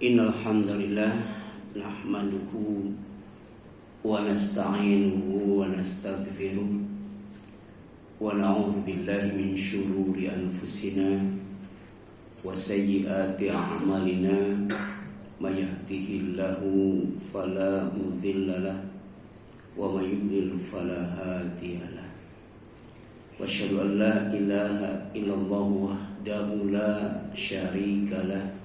Innal hamdalillah nahmaduhu wa nasta'inuhu wa nastaghfiruh wa na'udzu billahi min shururi anfusina wa sayyiati a'malina may yahdihillahu fala mudhillalah wa may yudlil fala hadiyalah wa asyhadu an la ilaha illallah wahdahu la syarikalah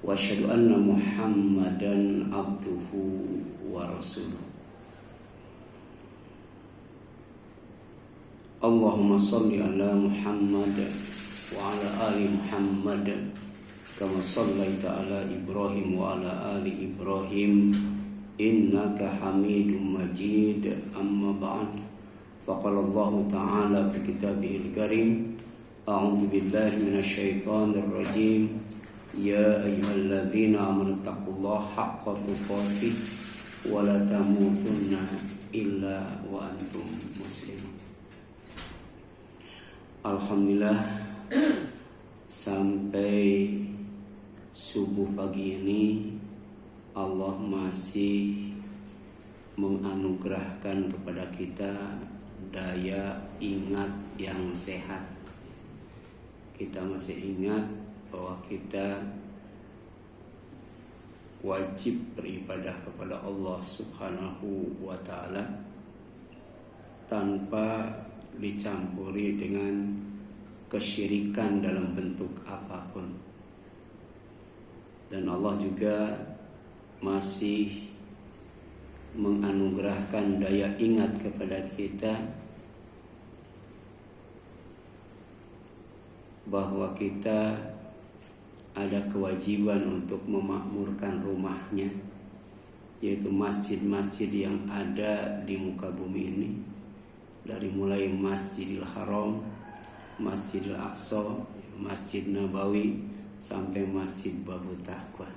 wa asyhadu anna Muhammadan abduhu wa rasuluh. Allahumma shalli ala Muhammad wa ala ali Muhammad kama shallaita ala Ibrahim wa ala ali Ibrahim innaka Hamidum Majid. Amma ba'd. Faqala Allah ta'ala fi kitabihil karim, a'udzu billahi minasyaitonir rajim. Ya ayyuhalladzina amanu taqullaha haqqa tuqatih wa la tamutunna illa wa antum muslimun. Alhamdulillah, sampai subuh pagi ini Allah masih menganugerahkan kepada kita daya ingat yang sehat. Kita masih ingat bahwa kita wajib beribadah kepada Allah Subhanahu wa ta'ala tanpa dicampuri dengan kesyirikan dalam bentuk apapun. Dan Allah juga masih menganugerahkan daya ingat kepada kita bahwa kita ada kewajiban untuk memakmurkan rumahnya, yaitu masjid-masjid yang ada di muka bumi ini, dari mulai Masjidil Haram, Masjidil Aqsa, Masjid Nabawi, sampai Masjid Babut Taqwa,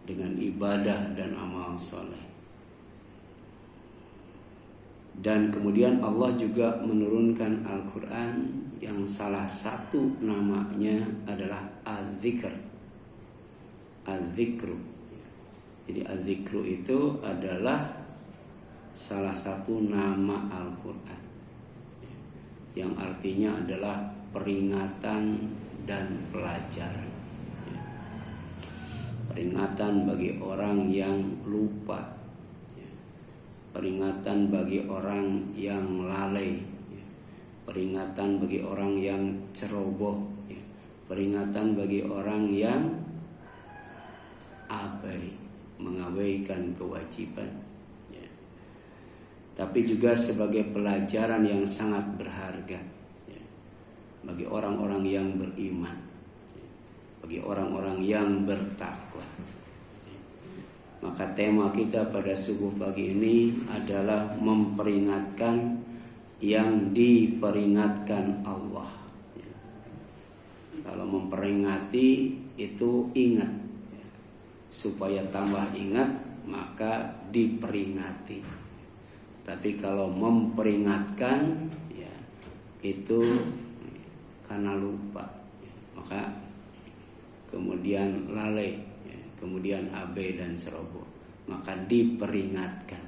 dengan ibadah dan amal soleh. Dan kemudian Allah juga menurunkan Al-Quran yang salah satu namanya adalah Az-Zikr. Az-Zikru. Jadi Az-Zikru itu adalah salah satu nama Al-Quran, yang artinya adalah peringatan dan pelajaran. Peringatan bagi orang yang lupa, peringatan bagi orang yang lalai, peringatan bagi orang yang ceroboh, peringatan bagi orang yang abai, mengabaikan kewajiban, tapi juga sebagai pelajaran yang sangat berharga bagi orang-orang yang beriman, bagi orang-orang yang bertakwa. Maka tema kita pada subuh pagi ini adalah memperingatkan yang diperingatkan Allah. Kalau memperingati itu ingat, supaya tambah ingat maka diperingati. Tapi kalau memperingatkan itu karena lupa, maka kemudian lalai, kemudian abai dan ceroboh, maka diperingatkan.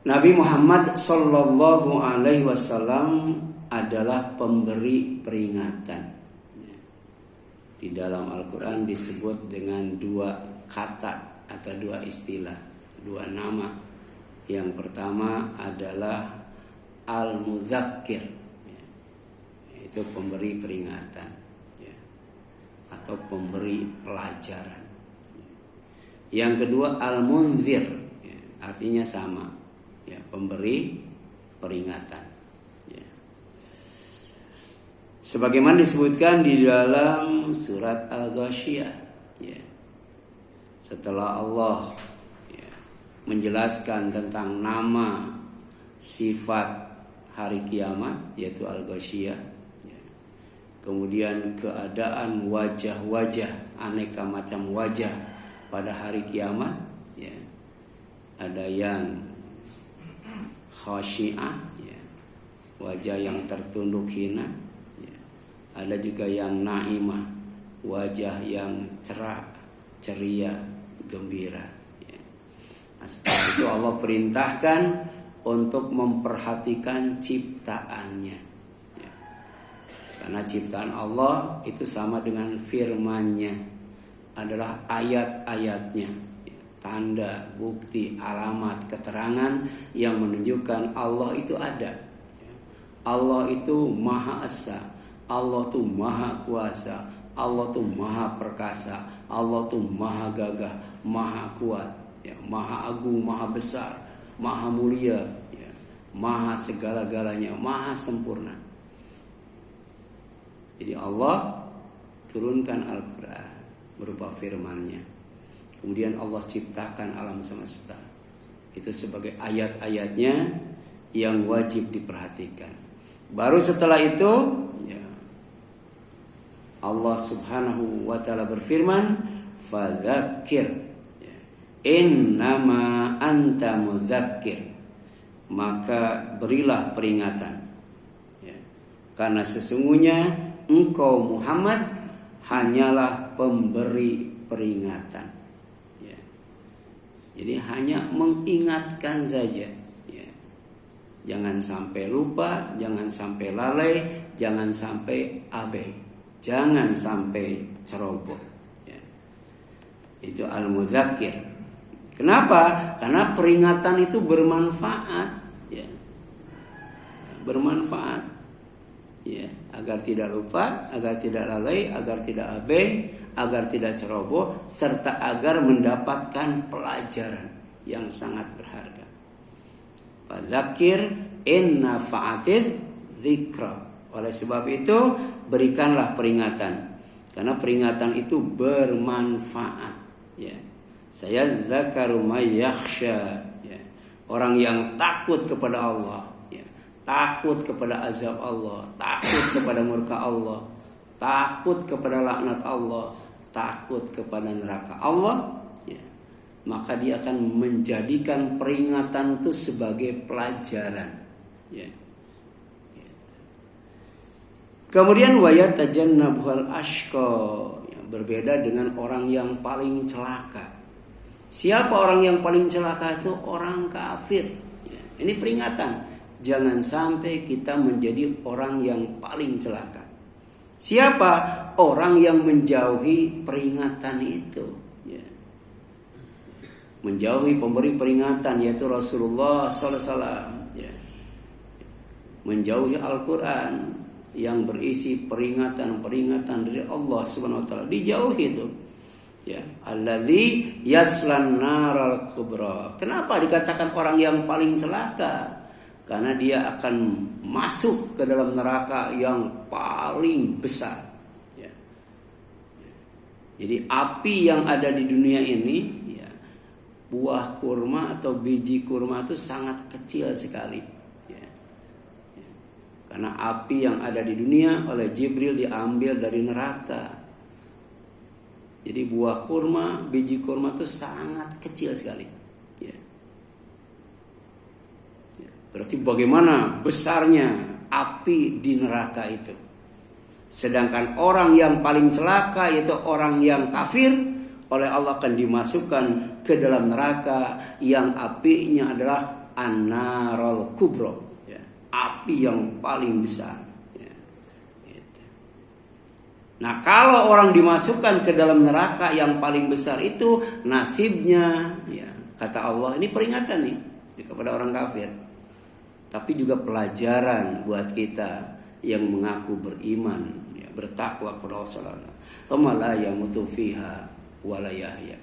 Nabi Muhammad sallallahu alaihi wasallam adalah pemberi peringatan. Di dalam Al-Quran disebut dengan dua kata atau dua istilah, dua nama. Yang pertama adalah Al-Mudzakir, itu pemberi peringatan atau pemberi pelajaran. Yang kedua Al-Munzir, artinya sama, pemberi peringatan. Sebagaimana disebutkan di dalam surat Al-Ghasyiyah, setelah Allah menjelaskan tentang nama sifat hari kiamat, yaitu Al-Ghasyiyah, kemudian keadaan wajah-wajah, aneka macam wajah pada hari kiamat, ada yang khasyi'ah, wajah yang tertunduk hina, ada juga yang naimah, wajah yang cerah, ceria, gembira. Nah, setelah itu Allah perintahkan untuk memperhatikan ciptaannya. Karena ciptaan Allah itu sama dengan firman-Nya, adalah ayat-ayatnya, tanda, bukti, alamat, keterangan yang menunjukkan Allah itu ada. Allah itu Maha Esa, Allah itu Maha Kuasa, Allah itu Maha Perkasa, Allah itu Maha Gagah, Maha Kuat, Maha Agung, Maha Besar, Maha Mulia, Maha segala-galanya, Maha Sempurna. Jadi Allah turunkan Al-Quran berupa firman-Nya. Kemudian Allah ciptakan alam semesta. Itu sebagai ayat-ayatnya yang wajib diperhatikan. Baru setelah itu Allah Subhanahu wa ta'ala berfirman, fadzakir, innama anta mudzakir, maka berilah peringatan, karena sesungguhnya engkau Muhammad hanyalah pemberi peringatan. Jadi hanya mengingatkan saja. Jangan sampai lupa, jangan sampai lalai, jangan sampai abai, jangan sampai ceroboh. Itu al-mudzakir. Kenapa? Karena peringatan itu bermanfaat, bermanfaat, agar tidak lupa, agar tidak lalai, agar tidak abai, agar tidak ceroboh, serta agar mendapatkan pelajaran yang sangat berharga. Fadzakir in nafa'atil dzikra. Oleh sebab itu berikanlah peringatan, karena peringatan itu bermanfaat. Saya zakaru may yakhsha, orang yang takut kepada Allah, takut kepada azab Allah, takut kepada murka Allah, takut kepada laknat Allah, takut kepada neraka Allah, maka dia akan menjadikan peringatan itu sebagai pelajaran. Kemudian wayatajannabuhal ashqa, berbeda dengan orang yang paling celaka. Siapa orang yang paling celaka? Itu orang kafir. Ini peringatan, jangan sampai kita menjadi orang yang paling celaka. Siapa? Orang yang menjauhi peringatan itu, menjauhi pemberi peringatan, yaitu Rasulullah SAW, menjauhi Al-Quran yang berisi peringatan-peringatan dari Allah Subhanahu Wa Taala, dijauhi itu. Alladzi yaslan naral kubra. Kenapa dikatakan orang yang paling celaka? Karena dia akan masuk ke dalam neraka yang paling besar. Jadi api yang ada di dunia ini, buah kurma atau biji kurma itu sangat kecil sekali. Karena api yang ada di dunia oleh Jibril diambil dari neraka. Jadi buah kurma, biji kurma itu sangat kecil sekali. Berarti bagaimana besarnya api di neraka itu. Sedangkan orang yang paling celaka, yaitu orang yang kafir, oleh Allah akan dimasukkan ke dalam neraka yang apinya adalah an-narul kubra, api yang paling besar. Nah, kalau orang dimasukkan ke dalam neraka yang paling besar itu, nasibnya, kata Allah, ini peringatan nih kepada orang kafir, tapi juga pelajaran buat kita yang mengaku beriman, bertakwa kepada Allah. Tsumma la yamutu fiha wala yahya.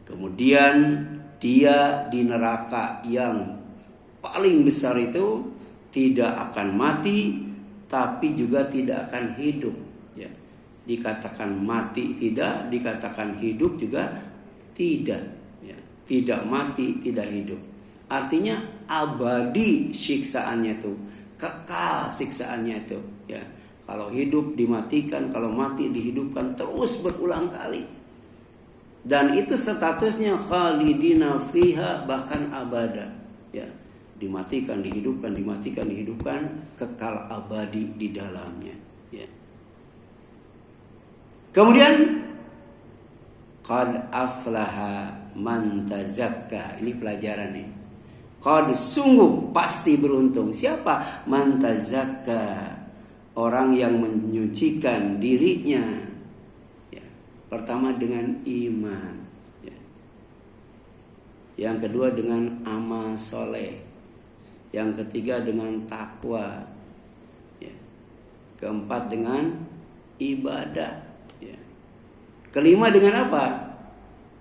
Kemudian dia di neraka yang paling besar itu tidak akan mati, tapi juga tidak akan hidup. Dikatakan mati tidak, dikatakan hidup juga tidak. Tidak mati, tidak hidup. Artinya abadi siksaannya itu, kekal siksaannya itu. Kalau hidup dimatikan, kalau mati dihidupkan terus berulang kali. Dan itu statusnya khalidina fiha, bahkan abada. Dimatikan, dihidupkan, dimatikan, dihidupkan, kekal abadi di dalamnya. Kemudian qad aflaha man tazakka. Ini pelajaran nih. Qad, sungguh pasti beruntung. Siapa? Man tazakka, orang yang menyucikan dirinya. Ya. Pertama dengan iman. Ya. Yang kedua dengan amal soleh. Yang ketiga dengan takwa. Ya. Keempat dengan ibadah. Ya. Kelima dengan apa?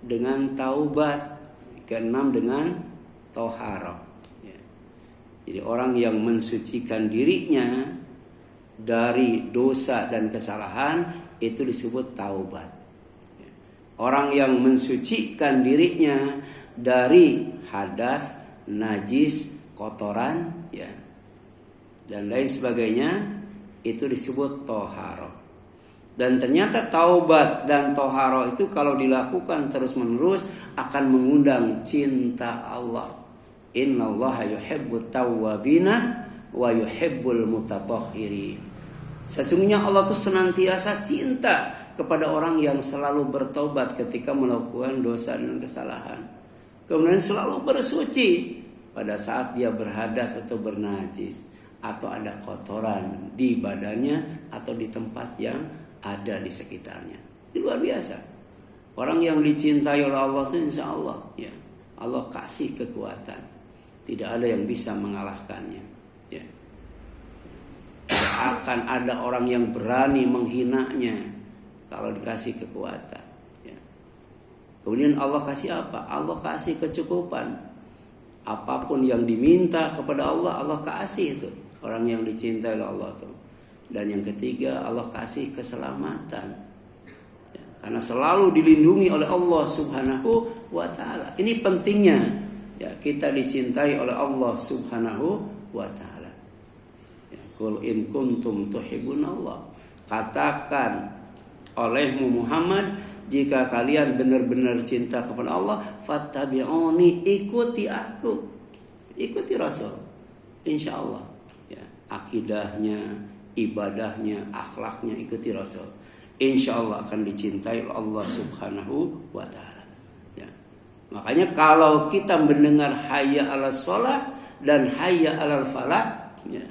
Dengan taubat. Keenam dengan toharoh. Ya. Jadi orang yang mensucikan dirinya dari dosa dan kesalahan itu disebut taubat. Ya. Orang yang mensucikan dirinya dari hadas, najis, kotoran, ya, dan lain sebagainya itu disebut toharoh. Dan ternyata taubat dan toharoh itu kalau dilakukan terus menerus akan mengundang cinta Allah. Innallaha yuhibbut tawwabina wa yuhibbul mutatahhirin. Sesungguhnya Allah itu senantiasa cinta kepada orang yang selalu bertobat ketika melakukan dosa dan kesalahan. Kemudian selalu bersuci pada saat dia berhadas atau bernajis atau ada kotoran di badannya atau di tempat yang ada di sekitarnya. Ini luar biasa. Orang yang dicintai oleh Allah itu insya Allah, ya, Allah kasih kekuatan. Tidak ada yang bisa mengalahkannya. Ya. Tidak akan ada orang yang berani menghinanya kalau dikasih kekuatan. Ya. Kemudian Allah kasih apa? Allah kasih kecukupan. Apapun yang diminta kepada Allah, Allah kasih itu. Orang yang dicintai oleh Allah itu. Dan yang ketiga, Allah kasih keselamatan. Ya, karena selalu dilindungi oleh Allah Subhanahu wa ta'ala. Ini pentingnya, ya, kita dicintai oleh Allah Subhanahu wa ta'ala. Ya, qul in kuntum tuhibbunallah. Katakan olehmu Muhammad, jika kalian benar-benar cinta kepada Allah, fattabi'uni, ikuti aku. Ikuti Rasul. Insyaallah, ya, akidahnya, ibadahnya, akhlaknya, ikuti Rasul. Insyaallah akan dicintai oleh Allah Subhanahu wa ta'ala. Ya. Makanya kalau kita mendengar hayya 'alas shalah dan hayya 'alal falah, ya,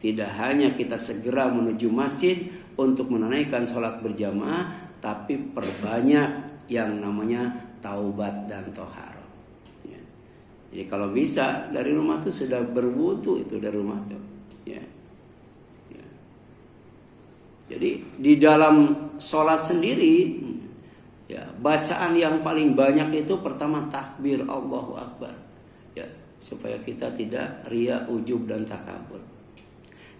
tidak hanya kita segera menuju masjid untuk menunaikan sholat berjamaah, tapi perbanyak yang namanya taubat dan toharoh. Ya. Jadi kalau bisa dari rumah itu sudah berwudu itu dari rumah itu. Ya. Ya. Jadi di dalam sholat sendiri, ya, bacaan yang paling banyak itu pertama takbir Allahu Akbar, ya, supaya kita tidak riya, ujub dan takabur.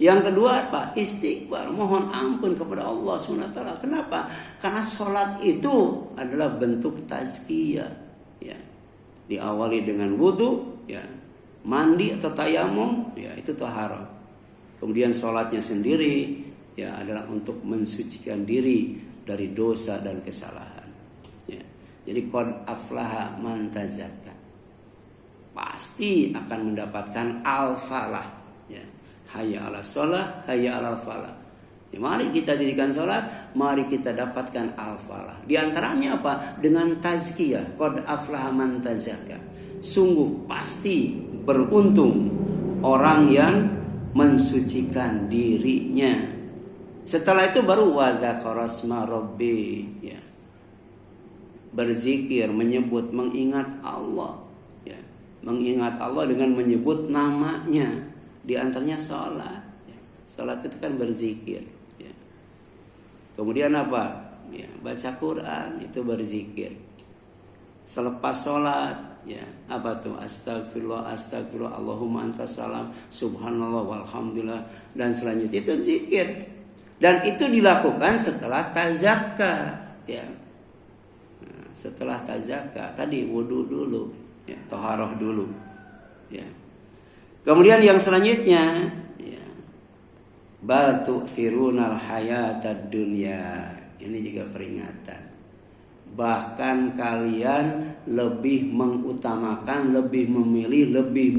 Yang kedua apa? Istighfar, mohon ampun kepada Allah SWT. Kenapa? Karena sholat itu adalah bentuk tazkiyah. Ya. Diawali dengan wudu, ya, mandi atau tayamum, ya, itu taharah. Kemudian sholatnya sendiri, ya, adalah untuk mensucikan diri dari dosa dan kesalahan. Ya. Jadi qad aflaha man tazakka. Pasti akan mendapatkan al-falah. Ya. Hayya 'alas shalah, hayya 'alal falah. Ya, mari kita dirikan salat, mari kita dapatkan al-falah. Di antaranya apa? Dengan tazkiyah, qad aflaha man tazakka. Sungguh pasti beruntung orang yang mensucikan dirinya. Setelah itu baru wa dzakara asma rabbi, ya. Berzikir, menyebut, mengingat Allah, ya. Mengingat Allah dengan menyebut namanya. Di antaranya sholat, ya. Sholat itu kan berzikir, ya. Kemudian apa? Ya, baca Quran itu berzikir. Selepas sholat, ya, apa tuh? Astagfirullah, astagfirullah, Allahumma antas salam, subhanallah, walhamdulillah, dan selanjutnya itu zikir. Dan itu dilakukan setelah tazakka, ya. Nah, setelah tazakka tadi wudu dulu, ya, taharah dulu, ya. Kemudian yang selanjutnya, ya, bal tu'thirunal hayatad dunya. Ini juga peringatan. Bahkan kalian lebih mengutamakan, lebih memilih, lebih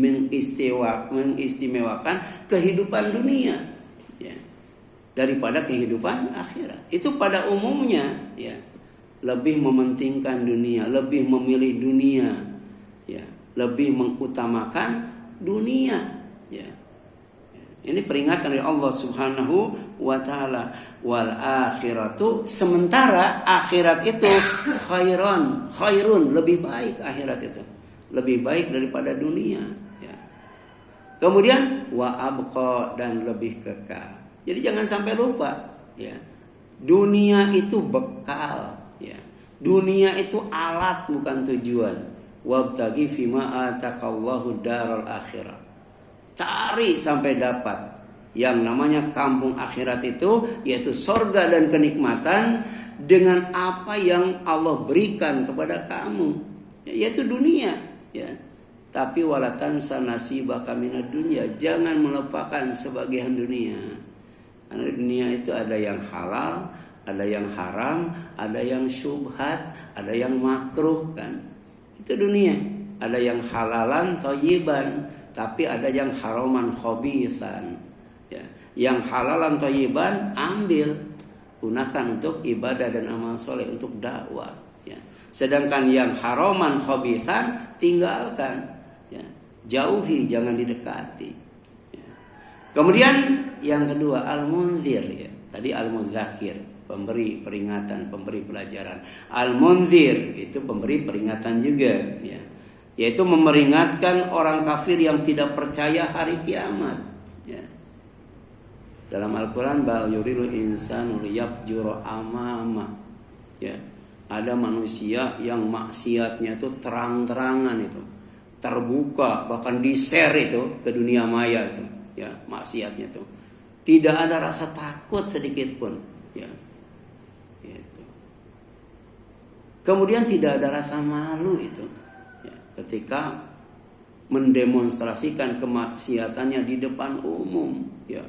mengistimewakan kehidupan dunia. Ya. daripada kehidupan akhirat. Itu pada umumnya ya, lebih mementingkan dunia, lebih memilih dunia ya, lebih mengutamakan dunia ya. Ini peringatan dari Allah Subhanahu wa taala. Wal akhiratu, sementara akhirat itu khairun, lebih baik akhirat itu. Lebih baik daripada dunia ya. Kemudian wa abqa, dan lebih kekal. Jadi jangan sampai lupa ya. Dunia itu bekal ya. Dunia itu alat bukan tujuan. Wabtaghi fima atakallahu daral akhirah. Cari sampai dapat yang namanya kampung akhirat itu, yaitu sorga dan kenikmatan dengan apa yang Allah berikan kepada kamu, yaitu dunia ya. Tapi wala tansa nasibaka minad dunya, jangan melupakan sebagian dunia. Karena dunia itu ada yang halal, ada yang haram, ada yang syubhat, ada yang makruh kan. Itu dunia. Ada yang halalan thayyiban, tapi ada yang haraman khabisan ya. Yang halalan thayyiban ambil, gunakan untuk ibadah dan amal soleh, untuk dakwah ya. Sedangkan yang haraman khabisan tinggalkan ya. Jauhi, jangan didekati ya. Kemudian yang kedua al-munzir ya. Tadi al-mudzakir, pemberi peringatan, pemberi pelajaran. Al-munzir itu pemberi peringatan juga ya. Yaitu memperingatkan orang kafir yang tidak percaya hari kiamat ya. Dalam Al-Quran, bal yuridul insanu liyafjura amama ya. Ada manusia yang maksiatnya itu terang-terangan itu, terbuka, bahkan di-share itu ke dunia maya itu ya, maksiatnya itu. Tidak ada rasa takut sedikit pun ya. Itu. Kemudian tidak ada rasa malu itu ketika mendemonstrasikan kemaksiatannya di depan umum ya.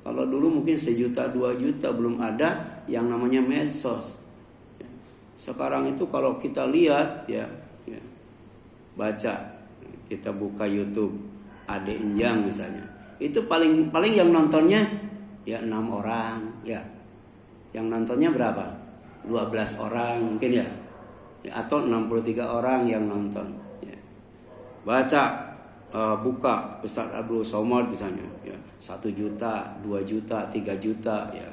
Kalau dulu mungkin 1 juta 2 juta belum ada yang namanya medsos ya. Sekarang itu kalau kita lihat ya, baca, kita buka YouTube Ade Enjang misalnya, itu paling yang nontonnya ya 6 orang ya. Yang nontonnya berapa? 12 orang mungkin ya, atau 63 orang yang nonton ya. Baca buka Ustaz Abdul Somad misalnya ya, 1 juta 2 juta 3 juta ya.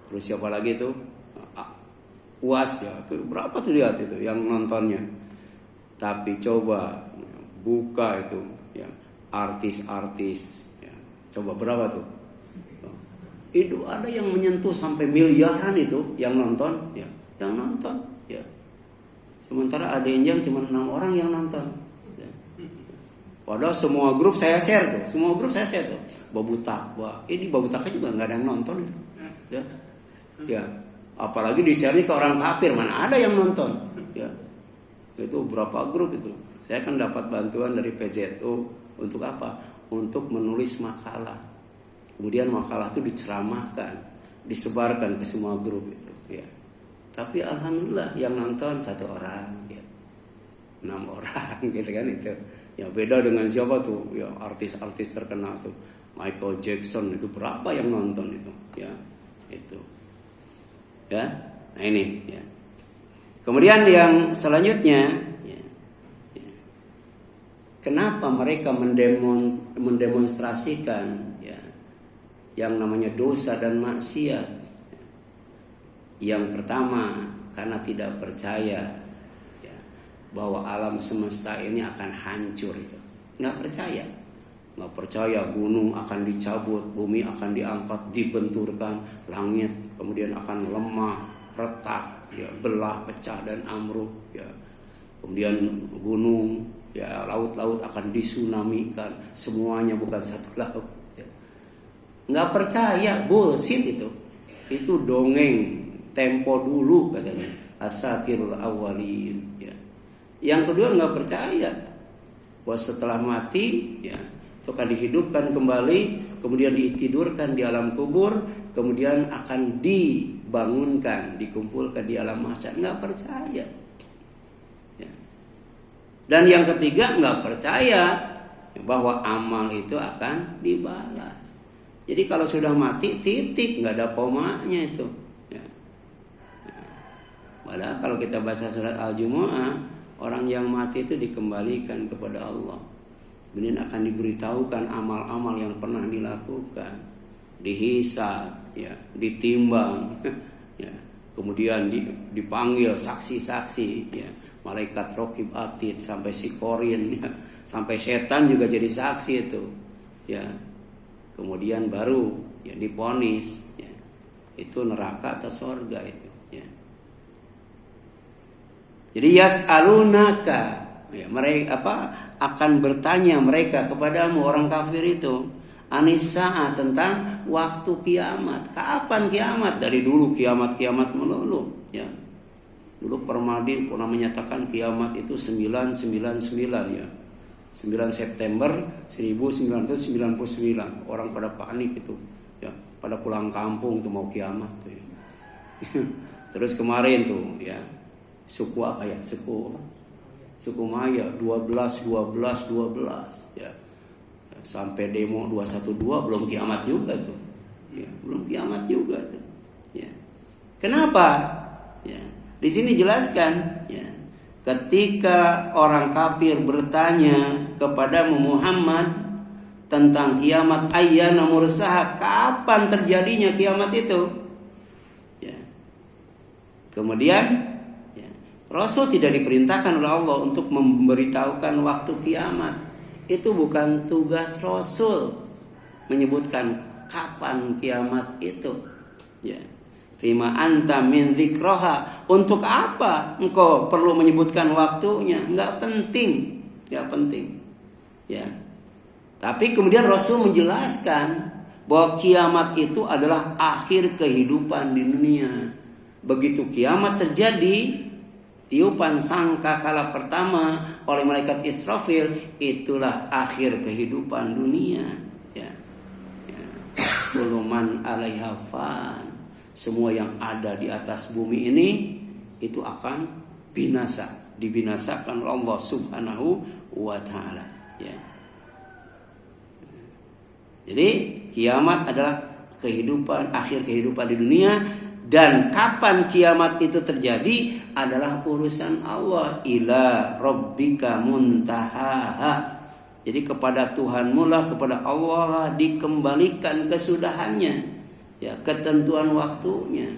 Terus siapa lagi tuh, UAS ya, itu berapa tuh lihat itu yang nontonnya. Tapi coba buka itu ya, artis-artis ya, coba berapa tuh, itu ada yang menyentuh sampai miliaran itu yang nonton ya, yang nonton ya. Sementara ada yang cuma 6 orang yang nonton ya. Padahal semua grup saya share tuh, Babu Takwa, ini Babu Takwa juga nggak ada yang nonton itu ya. Apalagi di share ke orang kafir, mana ada yang nonton ya. Itu berapa grup itu. Saya kan dapat bantuan dari PZU untuk apa? Untuk menulis makalah. Kemudian makalah itu diceramahkan, disebarkan ke semua grup itu ya. Tapi alhamdulillah yang nonton 1 orang ya, 6 orang gitu kan itu. Ya beda dengan siapa tuh ya, artis-artis terkenal tuh, Michael Jackson itu berapa yang nonton itu ya, itu ya. Nah ini ya. Kemudian yang selanjutnya ya, kenapa mereka mendemonstrasikan ya, yang namanya dosa dan maksiat? Yang pertama, karena tidak percaya ya, bahwa alam semesta ini akan hancur itu. Nggak percaya gunung akan dicabut, bumi akan diangkat, dibenturkan, langit kemudian akan lemah, retak, ya, belah, pecah dan ambruk ya. Kemudian gunung ya, laut-laut akan disunamikan, semuanya bukan satu laut ya. Nggak percaya, bullshit itu. Itu dongeng tempo dulu katanya, asatirul awalin ya. Yang kedua, nggak percaya bahwa setelah mati ya, itu akan dihidupkan kembali, kemudian ditidurkan di alam kubur, kemudian akan dibangunkan, dikumpulkan di alam mahsyar. Nggak percaya ya. Dan yang ketiga, nggak percaya bahwa amal itu akan dibalas. Jadi kalau sudah mati titik, nggak ada komanya itu. Ya. Padahal kalau kita baca surat Al-Jumu'ah, orang yang mati itu dikembalikan kepada Allah. Kemudian akan diberitahukan amal-amal yang pernah dilakukan, dihisab, ya, ditimbang, ya. Kemudian dipanggil saksi-saksi, ya. Malaikat Raqib Atid sampai si Korin, ya. Sampai setan juga jadi saksi itu, ya. Kemudian baru ya divonis, ya. Itu neraka atau surga itu, ya. Jadi yas'alunaka, ya, mereka akan bertanya mereka kepadamu orang kafir itu anisa tentang waktu kiamat. Kapan kiamat? Dari dulu kiamat melulu, ya. Dulu Permadi pernah menyatakan kiamat itu 999, ya. 9 September 1999. Orang pada panik itu, ya, pada pulang kampung tuh mau kiamat tuh, ya. Terus kemarin tuh, ya, suku apa ya? Suku Maya 12 ya. Sampai demo 212 belum kiamat juga tuh. Ya, belum kiamat juga tuh. Ya. Kenapa? Ya. Di sini jelaskan, ya. Ketika orang kafir bertanya kepada Muhammad tentang kiamat ayyana mursaha, kapan terjadinya kiamat itu? Ya. Kemudian ya, Rasul tidak diperintahkan oleh Allah untuk memberitahukan waktu kiamat. Itu bukan tugas Rasul menyebutkan kapan kiamat itu. Ya. Fima anta min dzikraha. Untuk apa engkau perlu menyebutkan waktunya? Enggak penting. Ya. Tapi kemudian Rasul menjelaskan bahwa kiamat itu adalah akhir kehidupan di dunia. Begitu kiamat terjadi, tiupan sangkakala pertama oleh malaikat Israfil, itulah akhir kehidupan dunia. Ya. Ya. Kullu man 'alaiha fan. Semua yang ada di atas bumi ini itu akan binasa, dibinasakan oleh Allah Subhanahu wa taala, ya. Jadi kiamat adalah kehidupan, akhir kehidupan di dunia, dan kapan kiamat itu terjadi adalah urusan Allah. Ila rabbika muntahaha. Jadi kepada Tuhanmu lah, kepada Allah lah dikembalikan kesudahannya. Ya, ketentuan waktunya.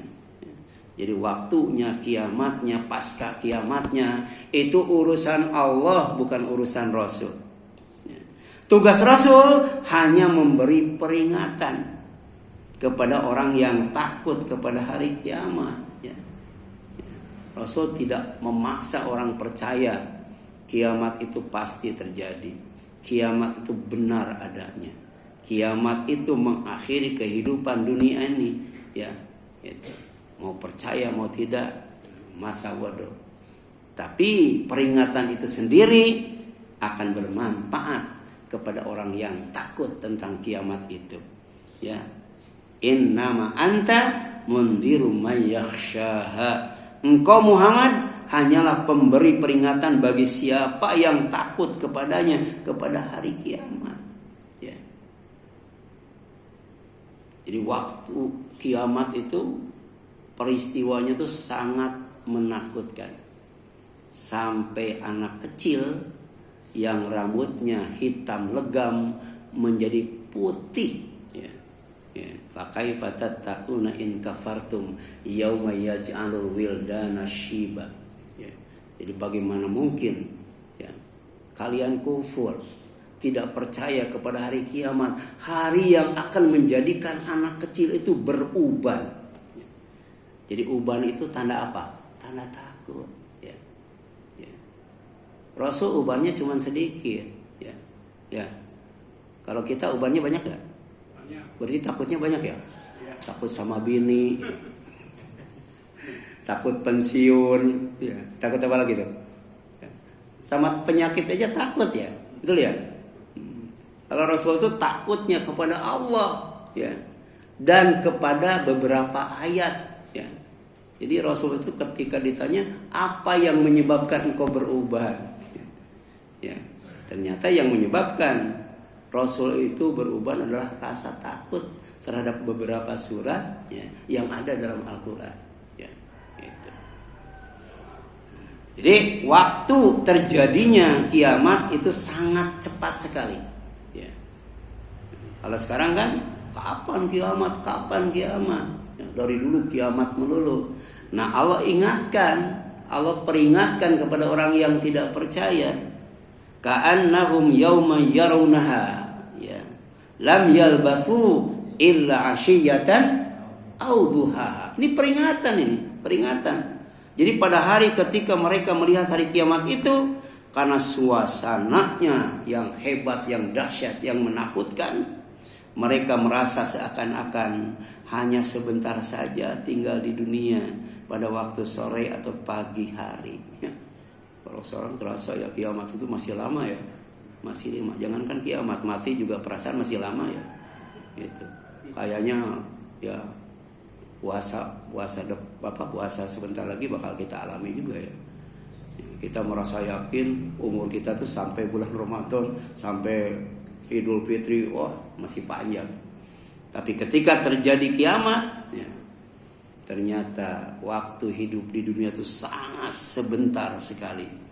Jadi waktunya, kiamatnya, pasca kiamatnya itu urusan Allah, bukan urusan Rasul. Ya. Tugas Rasul hanya memberi peringatan kepada orang yang takut kepada hari kiamat. Ya. Ya. Rasul tidak memaksa orang percaya kiamat itu pasti terjadi, kiamat itu benar adanya. Kiamat itu mengakhiri kehidupan dunia ini, ya. Gitu. Mau percaya mau tidak, masa bodoh. Tapi peringatan itu sendiri akan bermanfaat kepada orang yang takut tentang kiamat itu, ya. Innama anta mundiru may yakhshaha. Engkau Muhammad hanyalah pemberi peringatan bagi siapa yang takut kepadanya, kepada hari kiamat. Jadi waktu kiamat itu peristiwanya itu sangat menakutkan. Sampai anak kecil yang rambutnya hitam legam menjadi putih. Ya. Fakaifa tattaquna in kafartum yauma yaj'alul wildana shiba. Ya. Jadi bagaimana mungkin, ya, kalian kufur, tidak percaya kepada hari kiamat, hari yang akan menjadikan anak kecil itu beruban. Jadi uban itu tanda apa? Tanda takut. Ya. Ya. Rasul ubannya cuma sedikit. Ya. Ya. Kalau kita ubannya banyak gak? Banyak. Berarti takutnya banyak ya? Ya. Takut sama bini, ya. Takut pensiun, ya. Takut apa lagi tuh? Ya. Sama penyakit aja takut ya, betul ya? Kalau Rasul itu takutnya kepada Allah, ya, dan kepada beberapa ayat, ya. Jadi Rasul itu ketika ditanya apa yang menyebabkan engkau berubah, ya, ternyata yang menyebabkan Rasul itu beruban adalah rasa takut terhadap beberapa surat ya, yang ada dalam Al-Quran. Ya, gitu. Jadi waktu terjadinya kiamat itu sangat cepat sekali. Ya. Kalau sekarang kan kapan kiamat? Kapan kiamat? Ya, dari dulu kiamat melulu. Nah Allah ingatkan, Allah peringatkan kepada orang yang tidak percaya. Ka'annahum yawma yarawnaha ya lam yalbathu illa ashiyatan aw duhaha. Ini peringatan. Jadi pada hari ketika mereka melihat hari kiamat itu, karena suasananya yang hebat, yang dahsyat, yang menakutkan, mereka merasa seakan-akan hanya sebentar saja tinggal di dunia pada waktu sore atau pagi hari. Kalau seorang terasa ya kiamat itu masih lama ya, masih lama. Jangankan kiamat, mati juga perasaan masih lama ya. Gitu. Kayaknya ya puasa sebentar lagi bakal kita alami juga ya. Kita merasa yakin umur kita tuh sampai bulan Ramadan, sampai Idul Fitri, wah masih panjang. Tapi ketika terjadi kiamat, ya, ternyata waktu hidup di dunia itu sangat sebentar sekali.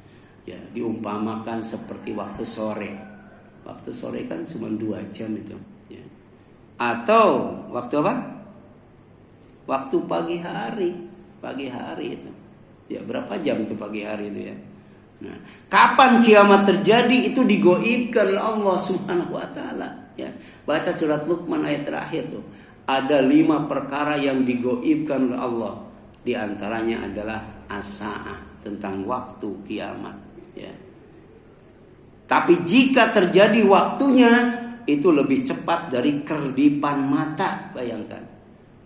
Ya, diumpamakan seperti waktu sore. Waktu sore kan cuma 2 jam itu. Ya. Atau waktu apa? Waktu pagi hari. Pagi hari itu. Ya, berapa jam itu pagi hari itu ya? Nah, kapan kiamat terjadi itu digoibkan oleh Allah Subhanahu wa taala, ya. Baca surat Luqman ayat terakhir tuh. Ada 5 perkara yang digoibkan oleh Allah. Di antaranya adalah as-sa'ah, tentang waktu kiamat, ya. Tapi jika terjadi waktunya itu lebih cepat dari kerdipan mata, bayangkan.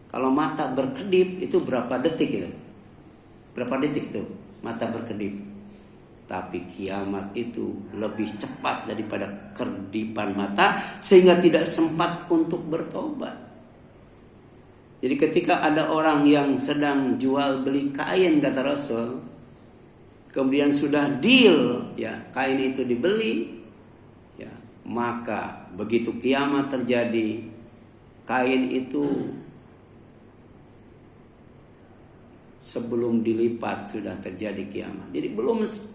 Kalau mata berkedip itu berapa detik itu? Berapa detik itu mata berkedip? Tapi kiamat itu lebih cepat daripada kerdipan mata, sehingga tidak sempat untuk bertobat. Jadi ketika ada orang yang sedang jual beli kain, kata Rasul, kemudian sudah deal, ya, kain itu dibeli, ya, maka begitu kiamat terjadi, kain itu sebelum dilipat sudah terjadi kiamat. Jadi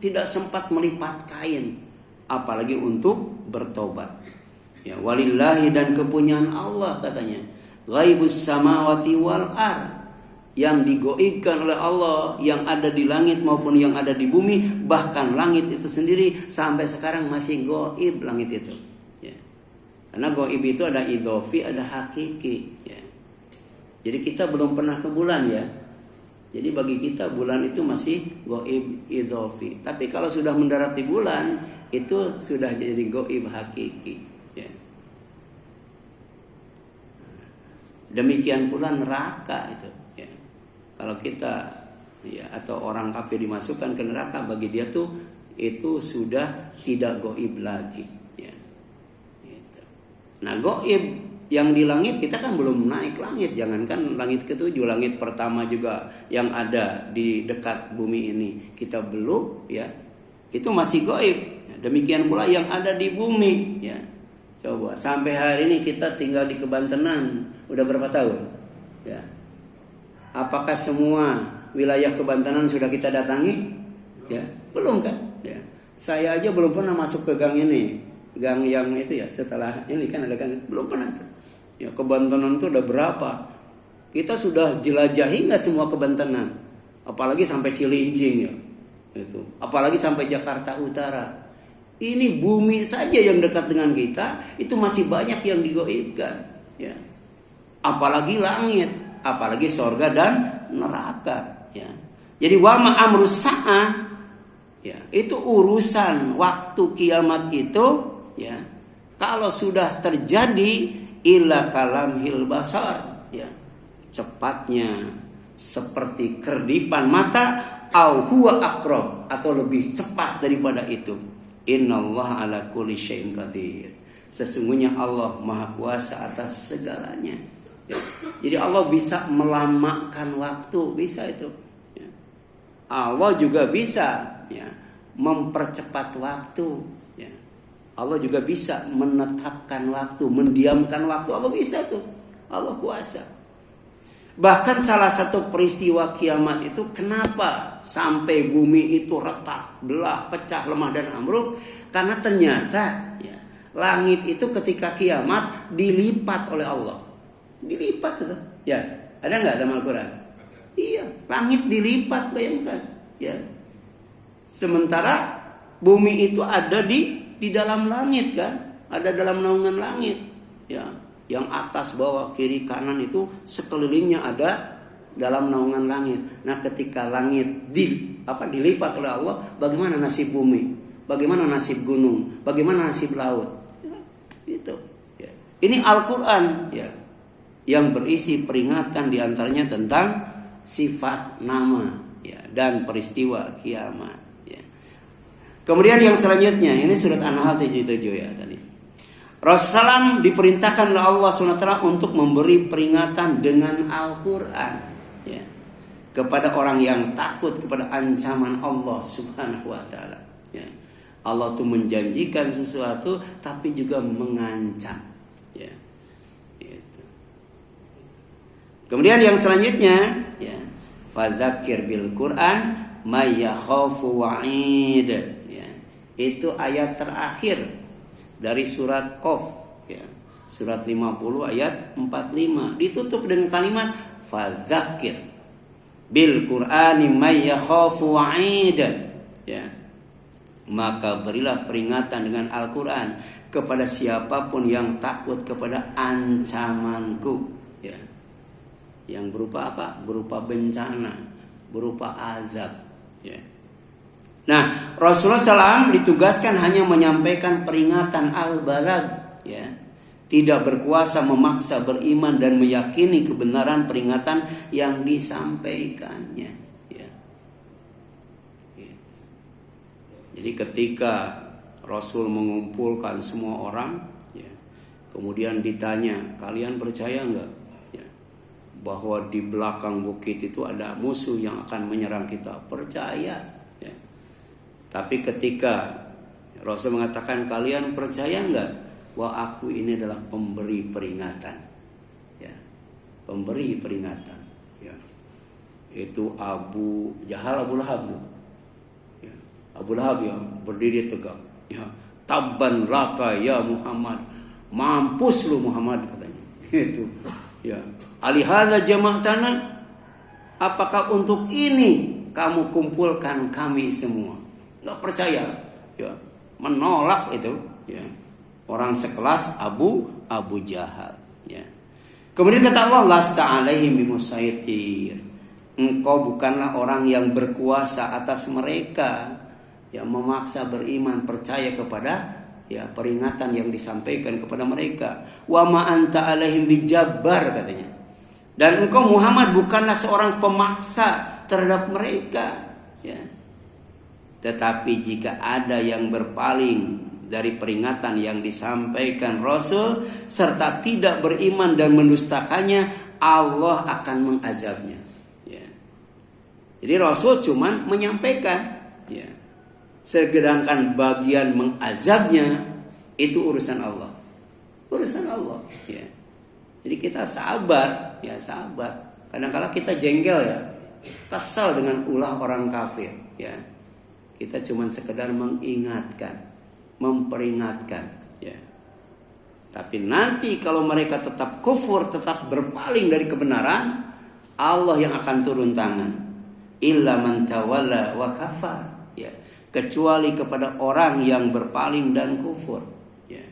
tidak sempat melipat kain, apalagi untuk bertobat. Ya, walillahi, dan kepunyaan Allah katanya. Ghaibus samawati wal ard, yang digoibkan oleh Allah, yang ada di langit maupun yang ada di bumi. Bahkan langit itu sendiri sampai sekarang masih goib, langit itu. Ya. Karena goib itu ada idhofi, ada hakiki. Ya. Jadi kita belum pernah ke bulan ya. Jadi bagi kita bulan itu masih goib idhofi. Tapi kalau sudah mendarat di bulan, itu sudah jadi goib hakiki. Ya. Demikian pula neraka itu. Ya. Kalau kita, ya, atau orang kafir dimasukkan ke neraka, bagi dia tuh itu sudah tidak goib lagi. Ya. Gitu. Nah, goib yang di langit kita kan belum naik langit, jangankan langit ke-7, langit pertama juga yang ada di dekat bumi ini kita belum, ya, itu masih gaib. Demikian pula yang ada di bumi, ya. Coba sampai hari ini kita tinggal di Kebantenan, udah berapa tahun, ya? Apakah semua wilayah Kebantenan sudah kita datangi? Ya, belum kan? Ya. Saya aja belum pernah masuk ke gang ini, gang yang itu ya. Setelah ini kan ada gang, belum pernah tuh. Ya, Kebantenan itu udah berapa? Kita sudah jelajahi nggak semua Kebantenan? Apalagi sampai Cilincing ya, itu. Apalagi sampai Jakarta Utara. Ini bumi saja yang dekat dengan kita itu masih banyak yang digoibkan. Ya. Apalagi langit, apalagi sorga dan neraka. Ya. Jadi wama amrus sa'ah, ya, itu urusan waktu kiamat itu. Ya, kalau sudah terjadi, illa kalamhil basar, ya, cepatnya seperti kerdipan mata, au huwa aqrab, atau lebih cepat daripada itu. Innallaha ala kulli syai'in qadir. Sesungguhnya Allah Maha Kuasa atas segalanya. Ya. Jadi Allah bisa melamakan waktu, bisa itu. Ya. Allah juga bisa, ya, mempercepat waktu. Ya. Allah juga bisa menetapkan waktu, mendiamkan waktu. Allah bisa tuh. Allah kuasa. Bahkan salah satu peristiwa kiamat itu kenapa sampai bumi itu retak, belah, pecah, lemah dan ambruk? Karena ternyata ya, langit itu ketika kiamat dilipat oleh Allah. Dilipat itu. Ya, ada nggak dalam Al-Quran? Iya, langit dilipat, bayangkan. Ya. Sementara bumi itu ada di dalam langit kan, ada dalam naungan langit. Ya, yang atas, bawah, kiri, kanan itu sekelilingnya ada dalam naungan langit. Nah, ketika langit dilipat oleh Allah, bagaimana nasib bumi? Bagaimana nasib gunung? Bagaimana nasib laut? Ya, itu. Ya. Ini Al-Quran ya, yang berisi peringatan diantaranya tentang sifat nama ya, dan peristiwa kiamat ya. Kemudian yang selanjutnya, ini surat An-Nahl 77 ya tadi. Rasulullah diperintahkan oleh Allah SWT untuk memberi peringatan dengan Al-Quran ya, kepada orang yang takut kepada ancaman Allah Subhanahu wa taala ya. Allah tuh menjanjikan sesuatu tapi juga mengancam ya. Kemudian yang selanjutnya ya, fadzakir bil Quran may yakhafu wa'id ya. Itu ayat terakhir dari surat Qaf ya. Surat 50 ayat 45 ditutup dengan kalimat fadzakir bil Qur'ani may yakhafu wa'id ya. Maka berilah peringatan dengan Al-Quran kepada siapapun yang takut kepada ancamanku ya. Yang berupa apa? Berupa bencana, berupa azab ya. Nah, Rasulullah SAW ditugaskan hanya menyampaikan peringatan al-balag ya. Tidak berkuasa memaksa beriman dan meyakini kebenaran peringatan yang disampaikannya ya. Jadi ketika Rasul mengumpulkan semua orang ya, kemudian ditanya, kalian percaya enggak bahwa di belakang bukit itu ada musuh yang akan menyerang kita? Percaya ya. Tapi ketika Rasul mengatakan, kalian percaya enggak bahwa aku ini adalah pemberi peringatan ya, pemberi peringatan ya. Itu Abu Jahal, Abu Lahab ya. Abu Lahab yang berdiri tegak ya, tabban laka ya Muhammad, mampus lu Muhammad katanya. Itu ya, alihada jama'tana, apakah untuk ini kamu kumpulkan kami semua? Nggak percaya ya, menolak itu ya, orang sekelas Abu Jahal ya. Kemudian kata Allah, lasta alaihim bimusaitir, engkau bukanlah orang yang berkuasa atas mereka, yang memaksa beriman percaya kepada ya peringatan yang disampaikan kepada mereka. Wa ma anta alaihim bijabbar katanya. Dan engkau Muhammad bukanlah seorang pemaksa terhadap mereka ya. Tetapi jika ada yang berpaling dari peringatan yang disampaikan Rasul serta tidak beriman dan mendustakannya, Allah akan mengazabnya ya. Jadi Rasul cuman menyampaikan ya, sedangkan bagian mengazabnya itu urusan Allah. Urusan Allah ya. Jadi kita sabar ya, sabar. Kadang-kadang kita jengkel ya, kesal dengan ulah orang kafir ya. Kita cuma sekedar mengingatkan, memperingatkan ya. Tapi nanti kalau mereka tetap kufur, tetap berpaling dari kebenaran, Allah yang akan turun tangan. Illa man tawalla wa kafar ya. Kecuali kepada orang yang berpaling dan kufur ya.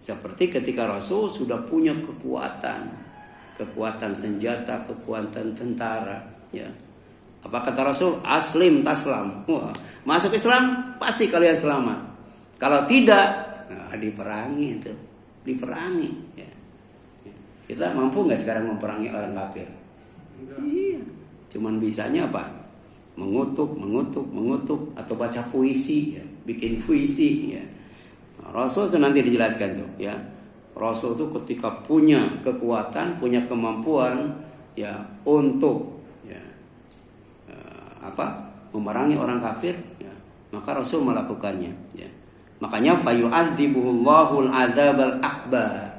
Seperti ketika Rasul sudah punya kekuatan senjata, kekuatan tentara ya. Apa kata Rasul? Aslim taslam. Wah, masuk Islam pasti kalian selamat. Kalau tidak, nah, diperangi itu, diperangi ya. Kita mampu nggak sekarang memperangi orang kafir? Iya, cuman bisanya apa? Mengutuk atau baca puisi ya, bikin puisi ya. Rasul itu nanti dijelaskan tuh ya. Rasul itu ketika punya kekuatan, punya kemampuan ya untuk ya, memerangi orang kafir ya, maka Rasul melakukannya ya. Makanya fayu'adzibuhullahul adzabal akbar,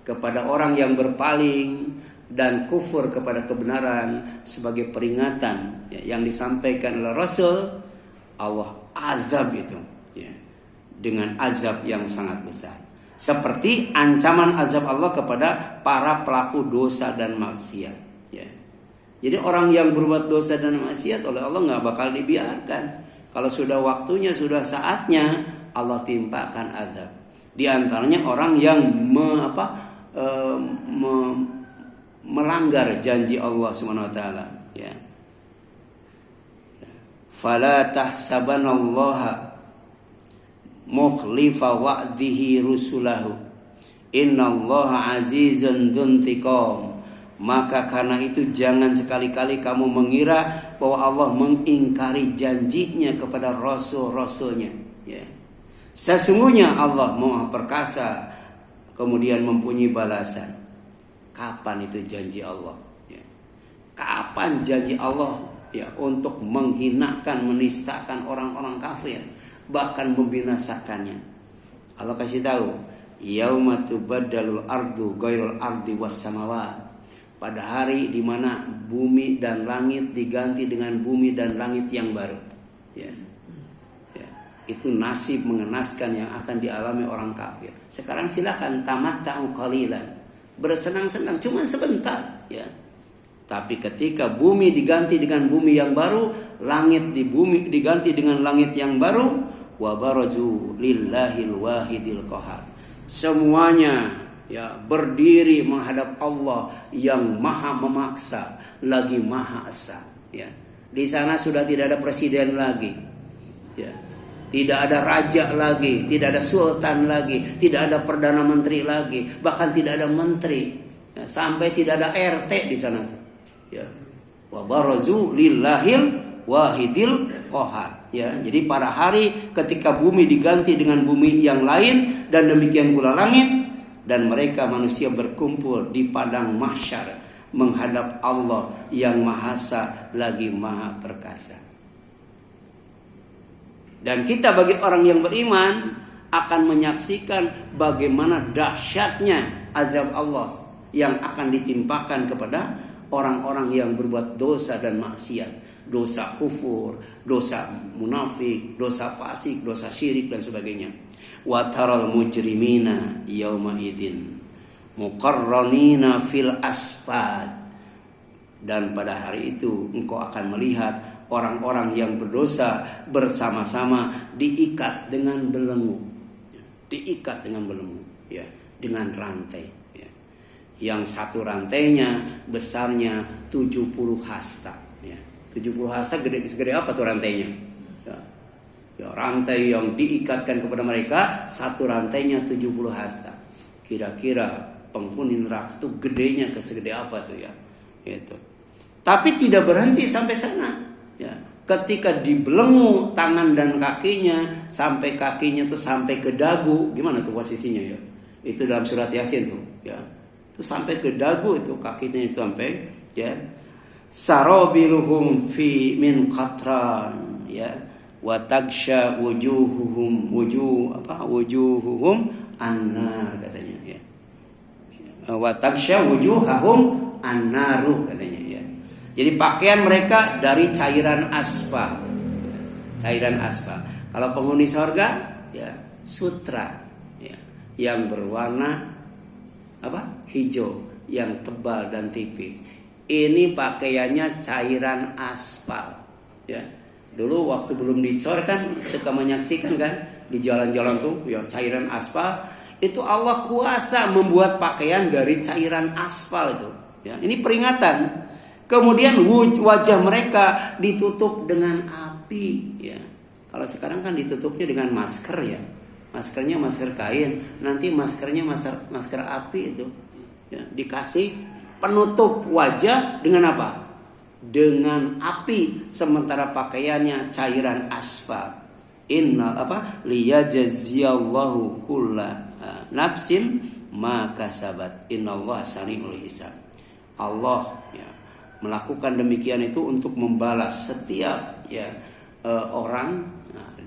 kepada orang yang berpaling dan kufur kepada kebenaran sebagai peringatan yang disampaikan oleh Rasul, Allah azab itu dengan azab yang sangat besar, seperti ancaman azab Allah kepada para pelaku dosa dan maksiat. Jadi orang yang berbuat dosa dan maksiat oleh Allah nggak bakal dibiarkan. Kalau sudah waktunya, sudah saatnya, Allah timpakan azab. Di antaranya orang yang melanggar janji Allah Subhanahu wa taala, ya. Fala tahsabanallaha mukhlifa wa'dihi rusulahu, innallaha azizun dzuntiqam. Maka karena itu jangan sekali-kali kamu mengira bahwa Allah mengingkari janjinya kepada rasul-rasulnya, ya. Sesungguhnya Allah Maha Perkasa, kemudian mempunyai balasan. Kapan itu janji Allah? Ya. Kapan janji Allah untuk menghinakan, menistakan orang-orang kafir, bahkan membinasakannya? Allah kasih tahu, yauma tubaddalul ardu ghairul ardi was samawat. Pada hari di mana bumi dan langit diganti dengan bumi dan langit yang baru. Ya. Itu nasib mengenaskan yang akan dialami orang kafir. Sekarang silakan tamatta'u qalilan, bersenang-senang cuma sebentar, ya. Tapi ketika bumi diganti dengan bumi yang baru, langit di bumi diganti dengan langit yang baru, wa baraju lillahil wahidil qahar. Semuanya berdiri menghadap Allah yang maha memaksa lagi maha esa, ya. Di sana sudah tidak ada presiden lagi, ya. Tidak ada raja lagi, tidak ada sultan lagi, tidak ada perdana menteri lagi, bahkan tidak ada menteri, ya. Sampai tidak ada RT di sana, ya. Wa barazu lillahil wahidil qahar, ya. Jadi pada hari ketika bumi diganti dengan bumi yang lain, dan demikian pula langit, dan mereka manusia berkumpul di padang mahsyar menghadap Allah yang Maha Esa lagi Maha Perkasa. Dan kita bagi orang yang beriman akan menyaksikan bagaimana dahsyatnya azab Allah yang akan ditimpakan kepada orang-orang yang berbuat dosa dan maksiat, dosa kufur, dosa munafik, dosa fasik, dosa syirik dan sebagainya. Wa taral mujrimina yauma idzin muqarranina fil asfad. Dan pada hari itu engkau akan melihat orang-orang yang berdosa bersama-sama diikat dengan belenggu, diikat dengan belenggu, ya, dengan rantai, ya. Yang satu rantainya besarnya 70 hasta, ya. 70 hasta segede apa tuh rantainya? Ya, rantai yang diikatkan kepada mereka, satu rantainya 70 hasta. Kira-kira penghuni neraka itu gedenya segede apa tuh, ya? Itu. Tapi tidak berhenti sampai sana, ya. Ketika dibelenggu tangan dan kakinya, sampai kakinya tuh sampai ke dagu, gimana tuh posisinya, ya? Itu dalam surat Yasin tuh, ya. Itu sampai ke dagu itu kakinya itu sampai, ya. Sarabiluhum fi min qatran, ya. Wa tagsha wujuhuhum annar, katanya, ya. Wa tagsha wujuhahum annaru, katanya, ya. Jadi pakaian mereka dari cairan aspal, cairan aspal. Kalau penghuni sorga, ya, sutra, ya, yang berwarna hijau, yang tebal dan tipis. Ini pakaiannya cairan aspal, ya. Dulu waktu belum dicor kan suka menyaksikan kan di jalan-jalan tuh, ya, cairan aspal. Itu Allah kuasa membuat pakaian dari cairan aspal itu, ya. Ini peringatan. Kemudian wajah mereka ditutup dengan api, ya. Kalau sekarang kan ditutupnya dengan masker, ya. Maskernya masker kain, nanti maskernya masker api itu, ya. Dikasih penutup wajah dengan apa? Dengan api, sementara pakaiannya cairan aspal. Liyajziyallahu kulla nafsin ma kasabat, innallaha sari'ul hisab. Allah, ya, melakukan demikian itu untuk membalas setiap, ya, orang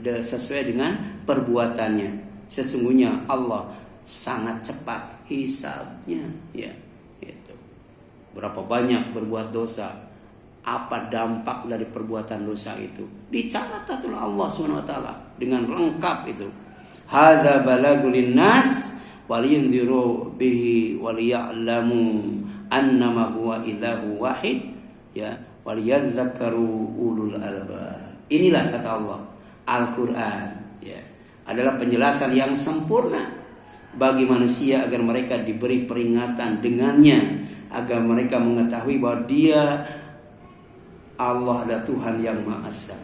sesuai dengan perbuatannya. Sesungguhnya Allah sangat cepat hisabnya, ya. Itu. Berapa banyak berbuat dosa, apa dampak dari perbuatan dosa itu dicatat oleh Allah SWT dengan lengkap itu. Hadza balagul linnas waliyunziru bihi waliya'lamu annama huwa ilahu wahid, ya, waliyadzakaru ulul albab. Inilah kata Allah, Al-Quran, ya, adalah penjelasan yang sempurna bagi manusia agar mereka diberi peringatan dengannya, agar mereka mengetahui bahwa Dia Allah adalah Tuhan yang Maha Esa,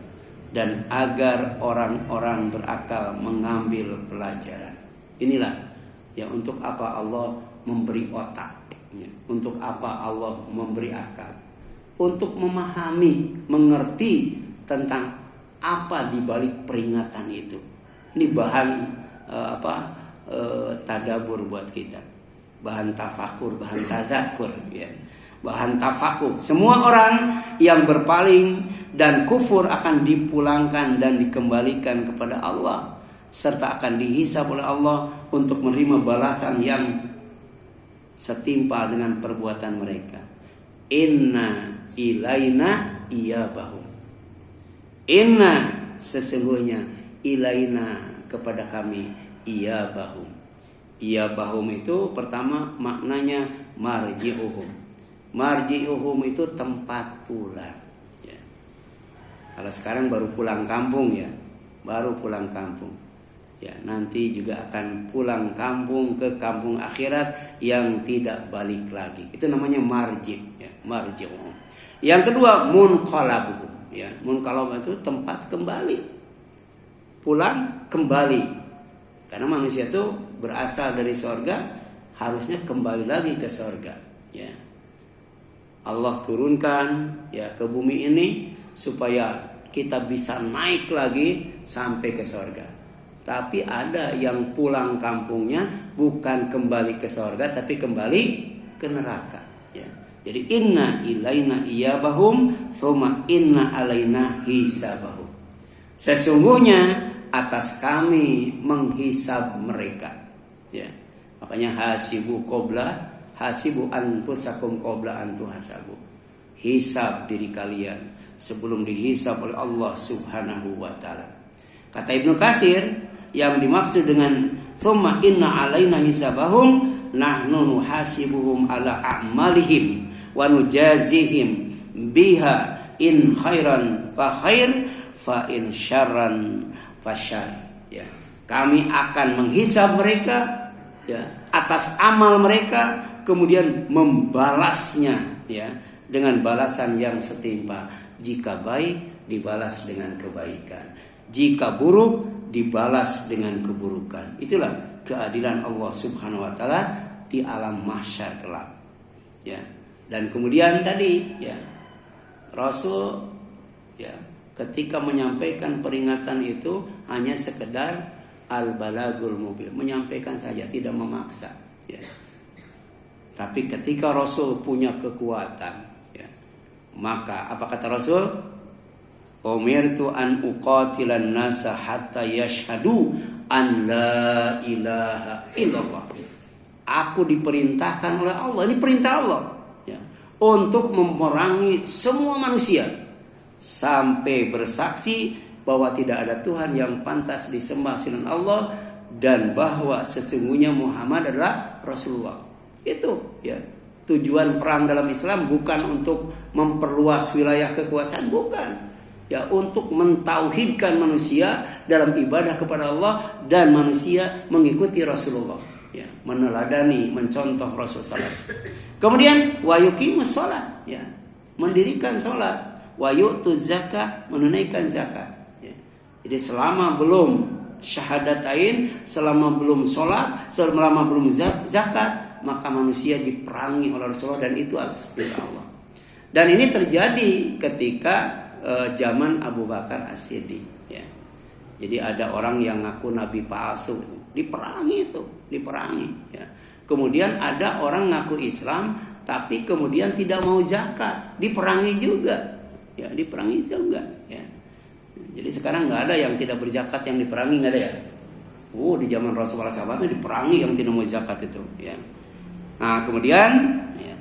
dan agar orang-orang berakal mengambil pelajaran. Inilah ya untuk apa Allah memberi otak, ya, untuk apa Allah memberi akal, untuk memahami, mengerti tentang apa di balik peringatan itu. Ini bahan tadabur buat kita, bahan tafakur, bahan tazakur, ya, bahan tafakur. Semua orang yang berpaling dan kufur akan dipulangkan dan dikembalikan kepada Allah, serta akan dihisab oleh Allah untuk menerima balasan yang setimpal dengan perbuatan mereka. Inna ilaina iyabahum. Inna, sesungguhnya, ilaina, kepada kami, iyabahum. Iyabahum itu pertama maknanya marji'uhum. Marji'uhum itu tempat pulang, ya. Kalau sekarang baru pulang kampung, ya, baru pulang kampung, ya, nanti juga akan pulang kampung ke kampung akhirat yang tidak balik lagi. Itu namanya marji', ya, marji'uhum. Yang kedua, munqalabuhum. Ya, munqalab itu tempat kembali, pulang kembali. Karena manusia itu berasal dari sorga, harusnya kembali lagi ke sorga. Ya, Allah turunkan, ya, ke bumi ini supaya kita bisa naik lagi sampai ke sorga. Tapi ada yang pulang kampungnya bukan kembali ke sorga, tapi kembali ke neraka. Ya. Jadi inna ilaina iyabahum thumma inna alaina hisabahum. Sesungguhnya atas kami menghisab mereka, ya. Makanya hasibu anfusakum qabla an tuhasabu. Hisab diri kalian sebelum dihisab oleh Allah Subhanahu wa taala. Kata Ibnu Katsir, yang dimaksud dengan thumma inna alaina hisabahum, nahnu nuhasibuhum ala a'malihim wa nujazihim biha in khairan fa khair fa in syarran fa syarr, ya. Kami akan menghisab mereka, ya, atas amal mereka, kemudian membalasnya, ya, dengan balasan yang setimpal. Jika baik dibalas dengan kebaikan, jika buruk dibalas dengan keburukan. Itulah keadilan Allah Subhanahu wa taala di alam mahsyar kelak, ya. Dan kemudian tadi, ya, Rasul, ya, ketika menyampaikan peringatan itu hanya sekedar al-balagul mubin, menyampaikan saja, tidak memaksa, ya. Tapi ketika Rasul punya kekuatan, ya, maka apa kata Rasul? Umirtu an uqatilan nasa hatta yashhadu an la ilaha illallah. Aku diperintahkan oleh Allah, ini perintah Allah, ya, untuk memerangi semua manusia sampai bersaksi bahwa tidak ada Tuhan yang pantas disembah selain Allah dan bahwa sesungguhnya Muhammad adalah Rasulullah. Itu, ya, tujuan perang dalam Islam bukan untuk memperluas wilayah kekuasaan, bukan, ya, untuk mentauhidkan manusia dalam ibadah kepada Allah dan manusia mengikuti Rasulullah, ya, meneladani, mencontoh Rasulullah. Kemudian wa yuqimus shalah, ya, mendirikan salat, wa yu'tuz zakat, menunaikan zakat, ya. Jadi selama belum syahadatain, selama belum salat, selama belum zakat, maka manusia diperangi oleh Rasulullah, dan itu atas perintah Allah. Dan ini terjadi ketika zaman Abu Bakar As-Siddiq, ya. Jadi ada orang yang ngaku nabi palsu, diperangi, ya. Kemudian ada orang ngaku Islam tapi kemudian tidak mau zakat, diperangi juga, ya, diperangi juga, ya. Jadi sekarang nggak ada yang tidak berzakat yang diperangi, nggak ada ya. Di zaman Rasulullah SAW diperangi yang tidak mau zakat itu ya. Nah kemudian ya,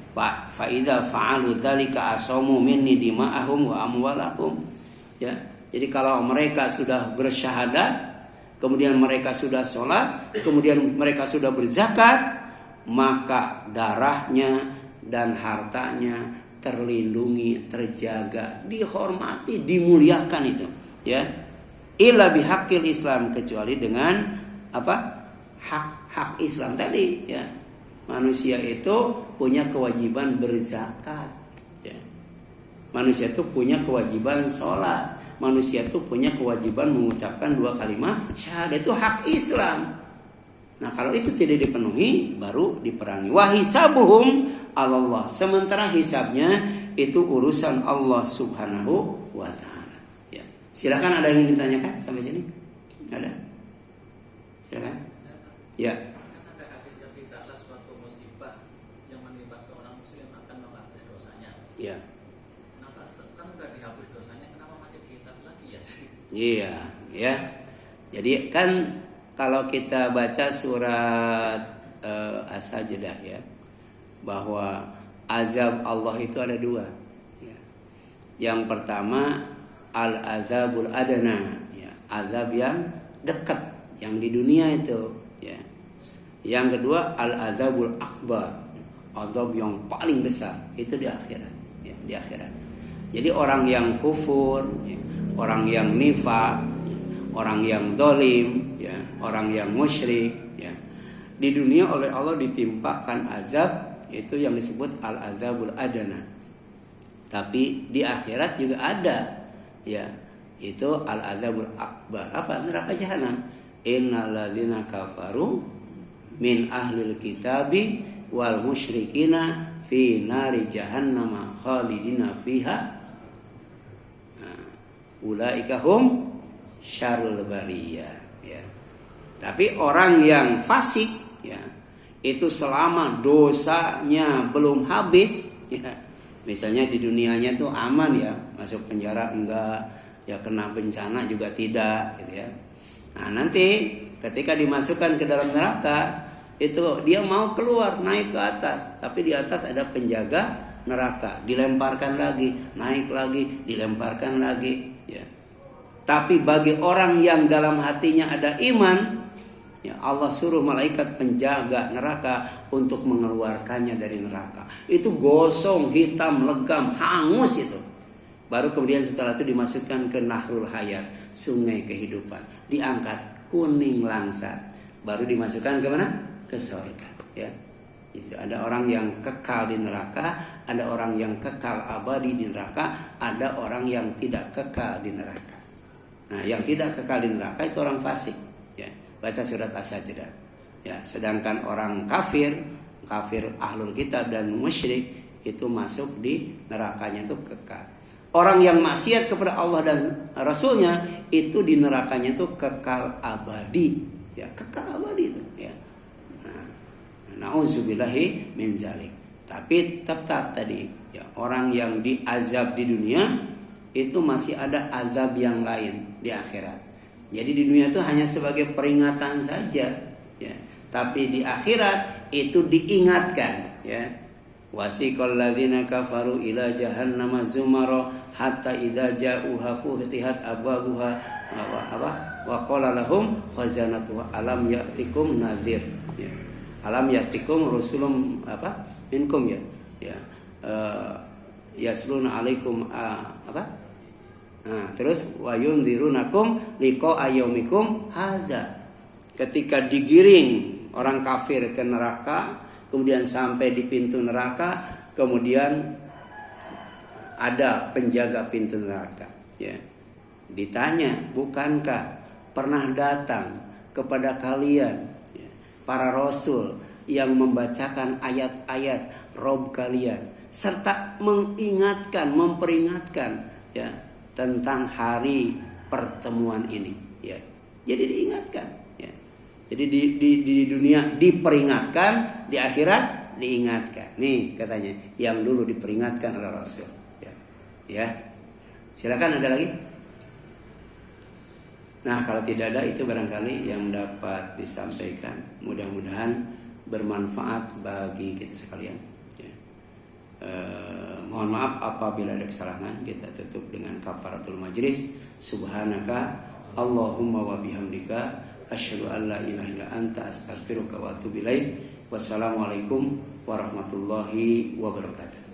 faida fa'alu dzalika asamu minni dima'ahum wa amwalahum ya. Jadi kalau mereka sudah bersyahadat, kemudian mereka sudah sholat, kemudian mereka sudah berzakat, maka darahnya dan hartanya terlindungi, terjaga, dihormati, dimuliakan itu ya. Illa bihaqqil Islam, kecuali dengan apa? Hak Islam tadi ya. Manusia itu punya kewajiban berzakat ya. Manusia itu punya kewajiban sholat. Manusia itu punya kewajiban mengucapkan 2 kalimat syahadat, itu hak Islam. Nah kalau itu tidak dipenuhi baru diperangi. Wa hisabuhum 'alallah. Sementara hisabnya itu urusan Allah Subhanahu wa ta'ala. Silakan, ada yang ingin ditanyakan sampai sini? Ada? Silakan. Ya. Ada hadis yang tidaklah suatu musibah yang menimpa seorang muslim akan menghapus dosanya. Ya. Kenapa kan udah dihapus dosanya, kenapa masih dihitab lagi ya? Iya, ya. Jadi kan kalau kita baca surat As-Sajdah ya, bahwa azab Allah itu ada 2. Ya. Yang pertama al-azabul adna ya, azab yang dekat yang di dunia itu ya. Yang kedua al-azabul akbar, azab yang paling besar itu di akhirat ya, di akhirat. Jadi orang yang kufur ya, orang yang nifaq ya, orang yang zalim ya, orang yang musyrik ya, di dunia oleh Allah ditimpakan azab, itu yang disebut al-azabul adna. Tapi di akhirat juga ada ya, itu al-adzabul akbar, apa? Neraka jahanam. Innal ladzina kafaru min ahlil kitabi wal musyrikina fi nari jahannam khalidina fiha. Ulaika hum syarrul bariyah ya. Tapi orang yang fasik ya, itu selama dosanya belum habis ya, misalnya di dunianya tuh aman ya, masuk penjara enggak, ya kena bencana juga tidak gitu ya. Nah nanti ketika dimasukkan ke dalam neraka, itu dia mau keluar naik ke atas, tapi di atas ada penjaga neraka, dilemparkan lagi, naik lagi, dilemparkan lagi ya. Tapi bagi orang yang dalam hatinya ada iman ya, Allah suruh malaikat penjaga neraka untuk mengeluarkannya dari neraka. Itu gosong, hitam, legam, hangus itu. Baru kemudian setelah itu dimasukkan ke Nahrul Hayat, sungai kehidupan. Diangkat, kuning langsat. Baru dimasukkan ke mana? Ke surga. Ya. Itu ada orang yang kekal di neraka, ada orang yang kekal abadi di neraka, ada orang yang tidak kekal di neraka. Nah, yang tidak kekal di neraka itu orang fasik. Ya. Baca surat As-Sajdah. Ya, sedangkan orang kafir ahlul kitab dan musyrik itu masuk di nerakanya itu kekal. Orang yang maksiat kepada Allah dan Rasulnya itu di nerakanya itu kekal abadi. Ya, kekal abadi itu. Ya. Nauzubillahi min zalik. Tapi tetap tadi, ya, orang yang diazab di dunia itu masih ada azab yang lain di akhirat. Jadi di dunia itu hanya sebagai peringatan saja, ya. Tapi di akhirat itu diingatkan, ya. Wasiqal ladzina kafaru ila jahannama zumara hatta idza ja'uha futihat abwabuha wa qala lahum khazanatuha alam ya'tikum nadhir. Ya. Alam ya'tikum rasulun minkum ya. Ya. Yasluna alaikum terus wa yundirunakum liqa ayyamikum hadza. Ketika digiring orang kafir ke neraka, kemudian sampai di pintu neraka, kemudian ada penjaga pintu neraka, ya. Ditanya, bukankah pernah datang kepada kalian ya, para rasul yang membacakan ayat-ayat Rob kalian serta mengingatkan, memperingatkan ya tentang hari pertemuan ini, ya. Jadi diingatkan, ya. Jadi di dunia diperingatkan, di akhirat diingatkan. Nih katanya yang dulu diperingatkan oleh Rasul, ya. Ya. Silakan, ada lagi? Nah, kalau tidak ada, itu barangkali yang dapat disampaikan. Mudah-mudahan bermanfaat bagi kita sekalian. Ya. Mohon maaf apabila ada kesalahan. Kita tutup dengan kafaratul majlis. Subhanaka Allahumma wa bihamdika asyhadu an la ilaha illa anta astaghfiruka wa atubu ilaik. Wassalamualaikum warahmatullahi wabarakatuh.